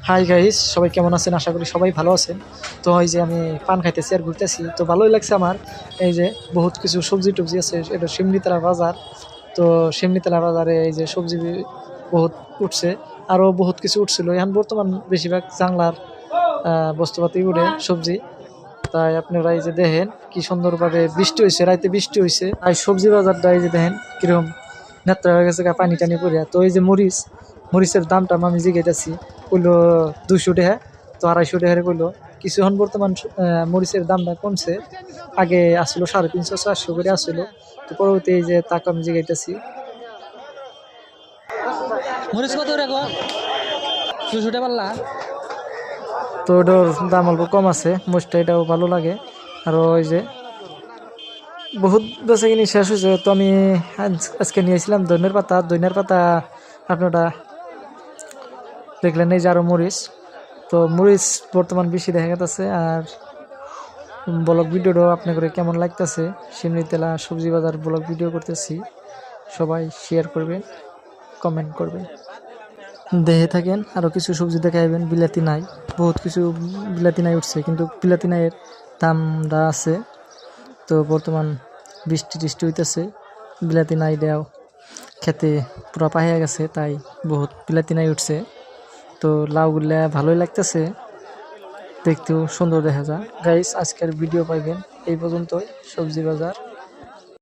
Hi guys, সবাই কেমন আছেন? আশা করি সবাই ভালো আছেন। তো এই যে আমি পান খাইতেছি আর ঘুরতেছি, তো ভালোই লাগছে আমার। এই যে বহুত কিছু সবজি টবজি আছে, এটা শিমনিতলা বাজার। তো শিমনিতলা বাজারে এই যে সবজি বহুত উঠছে, আরও বহুত কিছু উঠছিল। এখন বর্তমান বেশিরভাগ জাংলার বস্তুপাতি উঠে সবজি। তাই আপনারা এই যে দেখেন কি সুন্দরভাবে বৃষ্টি হয়েছে, রাইতে বৃষ্টি হয়েছে, তাই সবজি বাজারটা এই যে দেখেন কিরকম নেত্রা হয়ে গেছে, পানি টানি পড়িয়া। তো এই যে মরিচের দামটা আমি জিজ্ঞাসি, কইলো 200 টাকা। তো 250 টাকা কইলো। কিছুক্ষণ বর্তমান মরিচের দামটা কমছে, আগে আসলো 350-400 করে আসলো। তো পরবর্তী এই যে তাকে আমি জিজ্ঞাসি, মরিচ কত রে গো? 200 পাল্লা। তো ওটার দাম অল্প কম আছে, মরিচটা এটাও ভালো লাগে। আর ওই যে বহুত বেচা কিনি শেষ হয়েছে। তো আমি আজকে নিয়েছিলাম দইনের পাতা আপনারা দেখলেন। এই যে আরো মরিচ, তো মরিচ বর্তমান বেশি দেখা গেছে। আর ব্লগ ভিডিওটাও আপনাদের কেমন লাগতেছে, শিমনিতলা সবজি বাজার ব্লগ ভিডিও করতেছি, সবাই শেয়ার করবেন, কমেন্ট করবেন, দেখে থাকেন। আরও কিছু সবজি দেখাইবেন। বিলাতি নাই, বহুত কিছু বিলাতি নাই উঠছে, কিন্তু বিলাতি নাইয়ের দামটা আছে। তো বর্তমান বৃষ্টি টিষ্টি হইতেছে, বিলাতি নাই দেও খেতে পুরা পাহিয়া গেছে, তাই বহুত বিলাতি নাই উঠছে। তো লাউগুলা ভালোই লাগতেছে, দেখতেও সুন্দর দেখা যায়। গাইস, আজকের ভিডিও পাইবেন এই পর্যন্তই। সবজি বাজার।